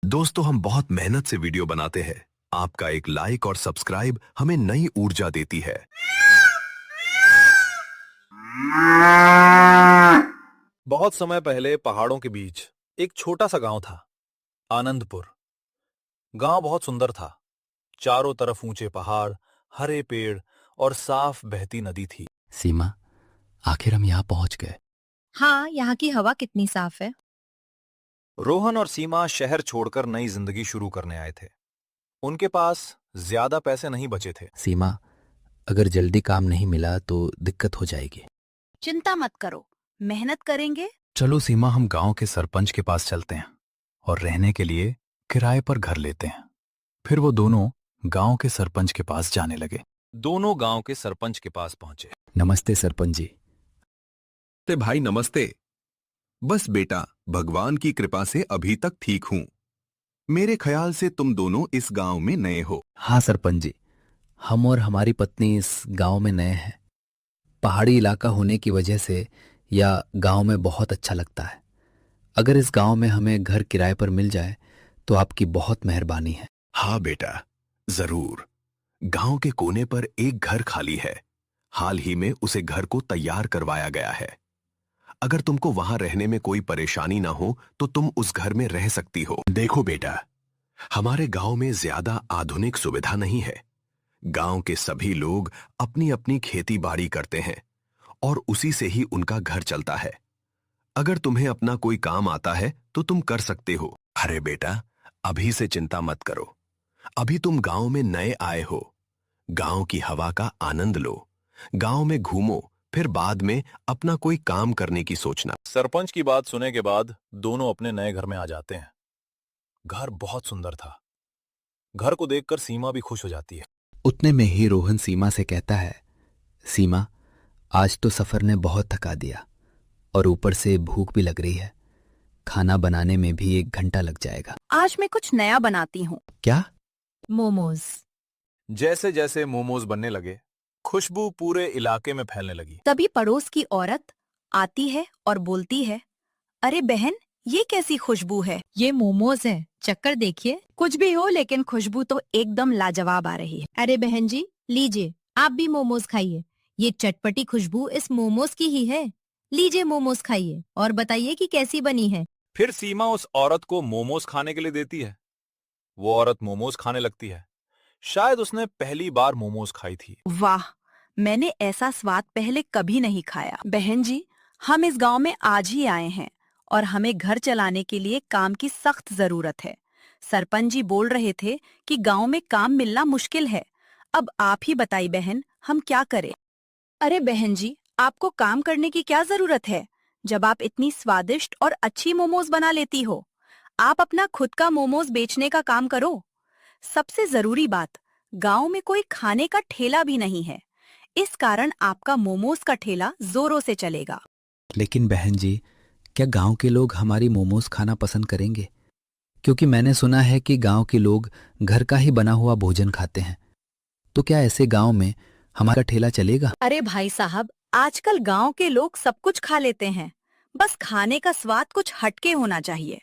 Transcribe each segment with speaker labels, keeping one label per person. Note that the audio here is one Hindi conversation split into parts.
Speaker 1: दोस्तों, हम बहुत मेहनत से वीडियो बनाते हैं। आपका एक लाइक और सब्सक्राइब हमें नई ऊर्जा देती है।
Speaker 2: बहुत समय पहले पहाड़ों के बीच एक छोटा सा गांव था, आनंदपुर। गांव बहुत सुंदर था। चारों तरफ ऊंचे पहाड़, हरे पेड़ और साफ बहती नदी थी।
Speaker 3: सीमा, आखिर हम यहाँ पहुंच गए।
Speaker 4: हाँ, यहाँ की हवा कितनी साफ है।
Speaker 2: रोहन और सीमा शहर छोड़कर नई जिंदगी शुरू करने आए थे। उनके पास ज्यादा पैसे नहीं बचे थे।
Speaker 3: सीमा, अगर जल्दी काम नहीं मिला तो दिक्कत हो जाएगी।
Speaker 4: चिंता मत करो, मेहनत करेंगे।
Speaker 2: चलो सीमा, हम गांव के सरपंच के पास चलते हैं और रहने के लिए किराए पर घर लेते हैं। फिर वो दोनों गांव के सरपंच के पास जाने लगे। दोनों गांव के सरपंच के पास पहुंचे।
Speaker 3: नमस्ते सरपंच जी।
Speaker 1: ते भाई नमस्ते। बस बेटा, भगवान की कृपा से अभी तक ठीक हूँ। मेरे ख्याल से तुम दोनों इस गांव में नए हो।
Speaker 3: हाँ सरपंच जी, हम और हमारी पत्नी इस गांव में नए हैं। पहाड़ी इलाका होने की वजह से यह गांव में बहुत अच्छा लगता है। अगर इस गांव में हमें घर किराए पर मिल जाए तो आपकी बहुत मेहरबानी है।
Speaker 1: हाँ बेटा, जरूर। गांव के कोने पर एक घर खाली है। हाल ही में उसे घर को तैयार करवाया गया है। अगर तुमको वहां रहने में कोई परेशानी ना हो तो तुम उस घर में रह सकती हो। देखो बेटा, हमारे गांव में ज्यादा आधुनिक सुविधा नहीं है। गांव के सभी लोग अपनी अपनी खेती बाड़ी करते हैं और उसी से ही उनका घर चलता है। अगर तुम्हें अपना कोई काम आता है तो तुम कर सकते हो। अरे बेटा, अभी से चिंता मत करो। अभी तुम गांव में नए आए हो। गांव की हवा का आनंद लो। गांव में घूमो, फिर बाद में अपना कोई काम करने की सोचना।
Speaker 2: सरपंच की बात सुने के बाद दोनों अपने नए घर में आ जाते हैं। घर बहुत सुंदर था। घर को देखकर सीमा भी खुश हो जाती है।
Speaker 3: उतने में ही रोहन सीमा से कहता है, सीमा, आज तो सफर ने बहुत थका दिया और ऊपर से भूख भी लग रही है। खाना बनाने में भी 1 घंटा लग जाएगा।
Speaker 4: आज मैं कुछ नया बनाती हूँ।
Speaker 3: क्या?
Speaker 4: मोमोज।
Speaker 2: जैसे जैसे मोमोज बनने लगे, खुशबू पूरे इलाके में फैलने लगी।
Speaker 4: तभी पड़ोस की औरत आती है और बोलती है, अरे बहन, ये कैसी खुशबू है। ये मोमोज है, चक्कर देखिए। कुछ भी हो, लेकिन खुशबू तो एकदम लाजवाब आ रही है। अरे बहन जी, लीजिए, आप भी मोमोज खाइए। ये चटपटी खुशबू इस मोमोज की ही है। लीजिए मोमोज खाइए और बताइए कि कैसी बनी है।
Speaker 2: फिर सीमा उस औरत को मोमोज खाने के लिए देती है। वो औरत मोमोज खाने लगती है। शायद उसने पहली बार मोमोज खाई थी।
Speaker 4: वाह, मैंने ऐसा स्वाद पहले कभी नहीं खाया। बहन जी, हम इस गांव में आज ही आए हैं और हमें घर चलाने के लिए काम की सख्त जरूरत है। सरपंच जी बोल रहे थे कि गांव में काम मिलना मुश्किल है। अब आप ही बताइए बहन, हम क्या करें। अरे बहन जी, आपको काम करने की क्या जरूरत है, जब आप इतनी स्वादिष्ट और अच्छी मोमोज बना लेती हो। आप अपना खुद का मोमोज बेचने का काम करो। सबसे जरूरी बात, गांव में कोई खाने का ठेला भी नहीं है। इस कारण आपका मोमोज का ठेला जोरों से चलेगा।
Speaker 3: लेकिन बहन जी, क्या गांव के लोग हमारी मोमोज खाना पसंद करेंगे? क्योंकि मैंने सुना है कि गांव के लोग घर का ही बना हुआ भोजन खाते हैं। तो क्या ऐसे गांव में हमारा ठेला चलेगा?
Speaker 4: अरे भाई साहब, आजकल गांव के लोग सब कुछ खा लेते हैं। बस खाने का स्वाद कुछ हटके होना चाहिए।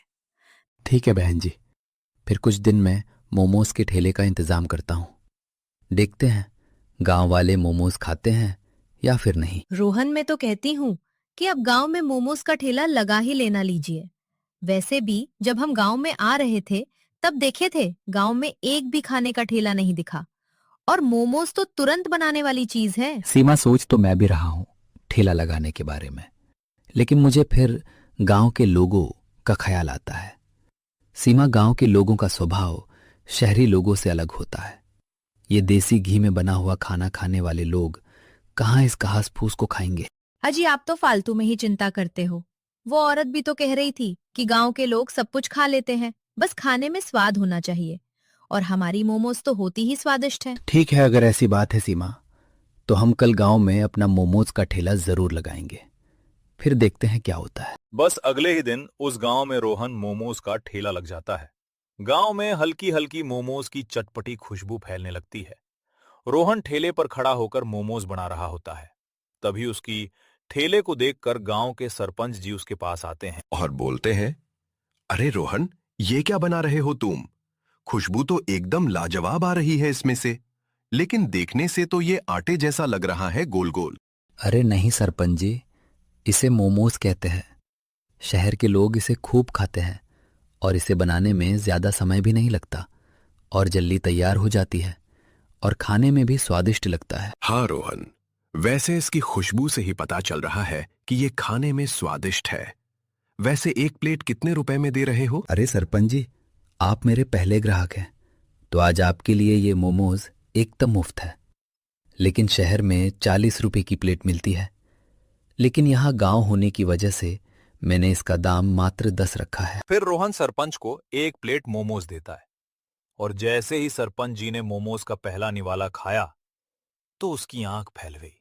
Speaker 3: ठीक है बहन जी, फिर कुछ दिन मैं मोमोज के ठेले का इंतजाम करता हूँ। देखते हैं गांव वाले मोमोज खाते हैं या फिर नहीं।
Speaker 5: रोहन, मैं तो कहती हूँ कि अब गांव में मोमोज का ठेला लगा ही लेना लीजिए। वैसे भी जब हम गांव में आ रहे थे तब देखे थे गांव में एक भी खाने का ठेला नहीं दिखा। और मोमोज तो तुरंत बनाने वाली चीज है।
Speaker 3: सीमा, सोच तो मैं भी रहा हूँ ठेला लगाने के बारे में, लेकिन मुझे फिर गांव के लोगों का ख्याल आता है। सीमा, गांव के लोगों का स्वभाव शहरी लोगों से अलग होता है। ये देसी घी में बना हुआ खाना खाने वाले लोग कहाँ इस घास फूस को खाएंगे।
Speaker 5: अजी, आप तो फालतू में ही चिंता करते हो। वो औरत भी तो कह रही थी कि गांव के लोग सब कुछ खा लेते हैं, बस खाने में स्वाद होना चाहिए। और हमारी मोमोज तो होती ही स्वादिष्ट है।
Speaker 3: ठीक है, अगर ऐसी बात है सीमा, तो हम कल गांव में अपना मोमोज का ठेला जरूर लगाएंगे। फिर देखते हैं क्या होता है।
Speaker 2: बस अगले ही दिन उस गांव में रोहन मोमोज का ठेला लग जाता है। गांव में हल्की हल्की मोमोज की चटपटी खुशबू फैलने लगती है। रोहन ठेले पर खड़ा होकर मोमोज बना रहा होता है। तभी उसकी ठेले को देखकर गांव के सरपंच जी उसके पास आते हैं।
Speaker 1: और बोलते हैं, अरे रोहन, ये क्या बना रहे हो तुम? खुशबू तो एकदम लाजवाब आ रही है इसमें से, लेकिन देखने से तो ये आटे जैसा लग रहा है, गोल गोल।
Speaker 3: अरे नहीं सरपंच जी, इसे मोमोज कहते हैं। शहर के लोग इसे खूब खाते हैं और इसे बनाने में ज्यादा समय भी नहीं लगता और जल्दी तैयार हो जाती है और खाने में भी स्वादिष्ट लगता है।
Speaker 1: हाँ रोहन, वैसे इसकी खुशबू से ही पता चल रहा है कि ये खाने में स्वादिष्ट है। वैसे एक प्लेट कितने रुपए में दे रहे हो?
Speaker 3: अरे सरपंच जी, आप मेरे पहले ग्राहक हैं, तो आज आपके लिए ये मोमोज एकदम मुफ्त है। लेकिन शहर में 40 रुपए की प्लेट मिलती है, लेकिन यहाँ गांव होने की वजह से मैंने इसका दाम मात्र 10 रखा है।
Speaker 2: फिर रोहन सरपंच को एक प्लेट मोमोज देता है और जैसे ही सरपंच जी ने मोमोज का पहला निवाला खाया तो उसकी आंख फैल गई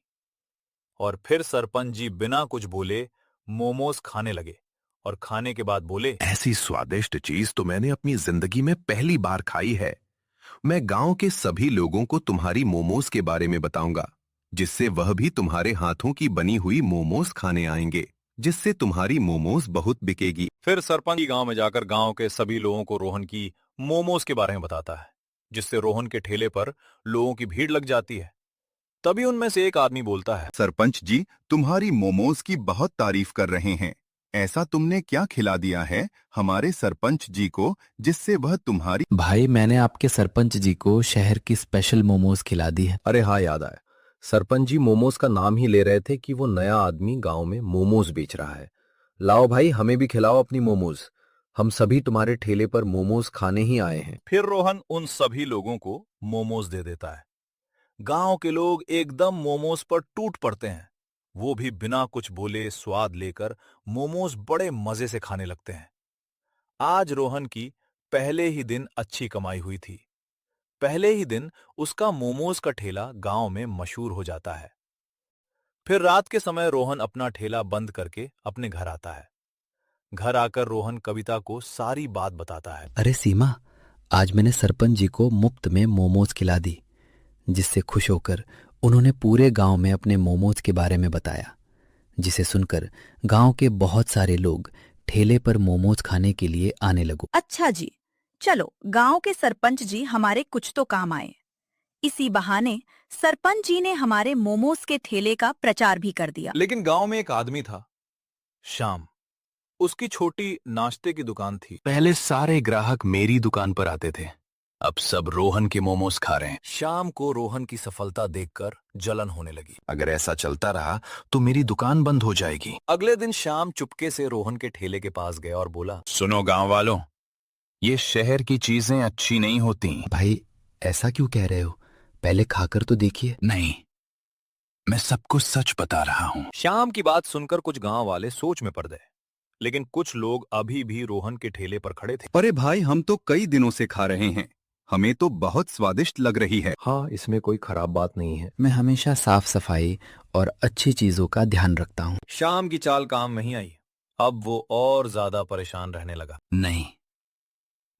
Speaker 2: और फिर सरपंच जी बिना कुछ बोले मोमोज खाने लगे और खाने के बाद बोले,
Speaker 1: ऐसी स्वादिष्ट चीज तो मैंने अपनी जिंदगी में पहली बार खाई है। मैं गांव के सभी लोगों को तुम्हारी मोमोज के बारे में बताऊंगा, जिससे वह भी तुम्हारे हाथों की बनी हुई मोमोज खाने आएंगे, जिससे तुम्हारी मोमोज बहुत बिकेगी।
Speaker 2: फिर सरपंच जी गांव में जाकर गांव के सभी लोगों को रोहन की मोमोज के बारे में बताता है, जिससे रोहन के ठेले पर लोगों की भीड़ लग जाती है। तभी उनमें से एक आदमी बोलता है,
Speaker 6: सरपंच जी तुम्हारी मोमोज की बहुत तारीफ कर रहे हैं। ऐसा तुमने क्या खिला दिया है हमारे सरपंच जी को जिससे वह तुम्हारी।
Speaker 3: भाई, मैंने आपके सरपंच जी को शहर की स्पेशल मोमोज खिला दी है।
Speaker 7: अरे हाँ, याद आया। सरपंच जी मोमोज का नाम ही ले रहे थे कि वो नया आदमी गांव में मोमोज बेच रहा है। लाओ भाई, हमें भी खिलाओ अपनी मोमोज। हम सभी तुम्हारे ठेले पर मोमोज खाने ही आए हैं।
Speaker 2: फिर रोहन उन सभी लोगों को मोमोज दे देता है। गांव के लोग एकदम मोमोज पर टूट पड़ते हैं। वो भी बिना कुछ बोले स्वाद लेकर मोमोज बड़े मजे से खाने लगते हैं। आज रोहन की पहले ही दिन अच्छी कमाई हुई थी। पहले ही दिन उसका मोमोज का ठेला गांव में मशहूर हो जाता है। फिर रात के समय रोहन अपना ठेला बंद करके अपने घर आता है। घर आकर रोहन कविता को सारी बात बताता है।
Speaker 3: अरे सीमा, आज मैंने सरपंच जी को मुफ्त में मोमोज खिला दी, जिससे खुश होकर उन्होंने पूरे गांव में अपने मोमोज के बारे में बताया, जिसे सुनकर गांव के बहुत सारे लोग ठेले पर मोमोज खाने के लिए आने लगो।
Speaker 4: अच्छा जी, चलो गांव के सरपंच जी हमारे कुछ तो काम आए। इसी बहाने सरपंच जी ने हमारे मोमोज के ठेले का प्रचार भी कर दिया।
Speaker 2: लेकिन गांव में एक आदमी था, श्याम। उसकी छोटी नाश्ते की दुकान थी।
Speaker 1: पहले सारे ग्राहक मेरी दुकान पर आते थे, अब सब रोहन के मोमोज खा रहे हैं।
Speaker 2: श्याम को रोहन की सफलता देखकर जलन होने लगी।
Speaker 1: अगर ऐसा चलता रहा तो मेरी दुकान बंद हो जाएगी।
Speaker 2: अगले दिन श्याम चुपके से रोहन के ठेले के पास गया और बोला,
Speaker 1: सुनो गांव वालों, ये शहर की चीजें अच्छी नहीं होती।
Speaker 3: भाई, ऐसा क्यों कह रहे हो? पहले खाकर तो देखिए।
Speaker 1: नहीं, मैं सब कुछ सच बता रहा हूँ।
Speaker 2: श्याम की बात सुनकर कुछ गांव वाले सोच में पड़ गए, लेकिन कुछ लोग अभी भी रोहन के ठेले पर खड़े थे।
Speaker 6: अरे भाई, हम तो कई दिनों से खा रहे हैं, हमें तो बहुत स्वादिष्ट लग रही है।
Speaker 7: हाँ, इसमें कोई खराब बात नहीं है।
Speaker 3: मैं हमेशा साफ सफाई और अच्छी चीजों का ध्यान रखता हूँ।
Speaker 2: श्याम की चाल काम नहीं आई। अब वो और ज्यादा परेशान रहने लगा।
Speaker 1: नहीं,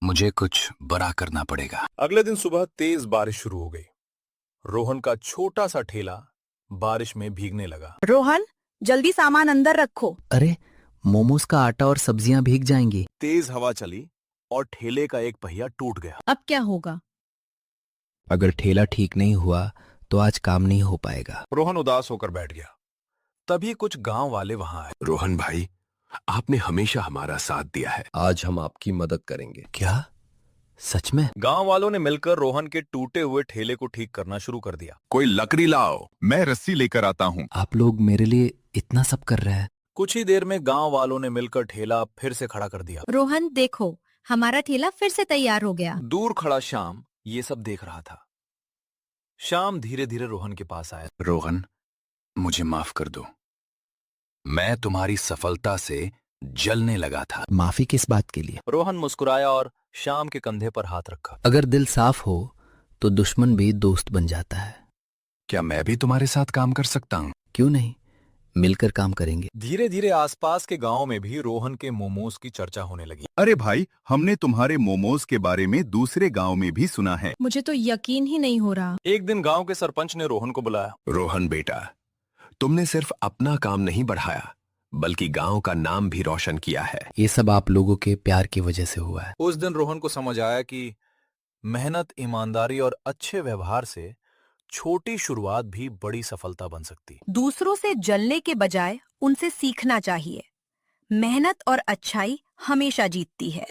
Speaker 1: मुझे कुछ बड़ा करना पड़ेगा।
Speaker 2: अगले दिन सुबह तेज बारिश शुरू हो गई। रोहन का छोटा सा ठेला बारिश में भीगने लगा।
Speaker 4: रोहन, जल्दी सामान अंदर रखो।
Speaker 3: अरे, मोमोज का आटा और सब्जियां भीग जाएंगी।
Speaker 2: तेज हवा चली और ठेले का एक पहिया टूट गया।
Speaker 5: अब क्या होगा?
Speaker 3: अगर ठेला ठीक नहीं हुआ तो आज काम नहीं हो पाएगा।
Speaker 2: रोहन उदास होकर बैठ गया। तभी कुछ गांव वाले वहां आए।
Speaker 1: रोहन भाई, आपने हमेशा हमारा साथ दिया है।
Speaker 7: आज हम आपकी मदद करेंगे।
Speaker 3: क्या? सच में?
Speaker 2: गांव वालों ने मिलकर रोहन के टूटे हुए ठेले को ठीक करना शुरू कर दिया।
Speaker 1: कोई लकड़ी लाओ।
Speaker 6: मैं रस्सी लेकर आता हूँ।
Speaker 3: आप लोग मेरे लिए इतना सब कर रहे हैं।
Speaker 2: कुछ ही देर में गांव वालों ने मिलकर ठेला फिर से खड़ा कर दिया।
Speaker 5: रोहन देखो, हमारा ठेला फिर से तैयार हो गया।
Speaker 2: दूर खड़ा श्याम ये सब देख रहा था। श्याम धीरे धीरे रोहन के पास आया।
Speaker 1: रोहन, मुझे माफ कर दो। मैं तुम्हारी सफलता से जलने लगा था।
Speaker 3: माफी किस बात के लिए?
Speaker 2: रोहन मुस्कुराया और श्याम के कंधे पर हाथ रखा।
Speaker 3: अगर दिल साफ हो तो दुश्मन भी दोस्त बन जाता है।
Speaker 1: क्या मैं भी तुम्हारे साथ काम कर सकता हूँ?
Speaker 3: क्यों नहीं, मिलकर काम करेंगे।
Speaker 2: धीरे धीरे आसपास के गांव में भी रोहन के मोमोज की चर्चा होने लगी।
Speaker 6: अरे भाई, हमने तुम्हारे मोमोज के बारे में दूसरे गांव में भी सुना है।
Speaker 5: मुझे तो यकीन ही नहीं हो रहा।
Speaker 2: एक दिन गांव के सरपंच ने रोहन को बुलाया।
Speaker 1: रोहन बेटा, तुमने सिर्फ अपना काम नहीं बढ़ाया, बल्कि गांव का नाम भी रोशन किया है।
Speaker 3: ये सब आप लोगों के प्यार की वजह से हुआ है।
Speaker 2: उस दिन रोहन को समझ आया कि मेहनत, ईमानदारी और अच्छे व्यवहार से छोटी शुरुआत भी बड़ी सफलता बन सकती।
Speaker 4: दूसरों से जलने के बजाय उनसे सीखना चाहिए। मेहनत और अच्छाई हमेशा जीतती है।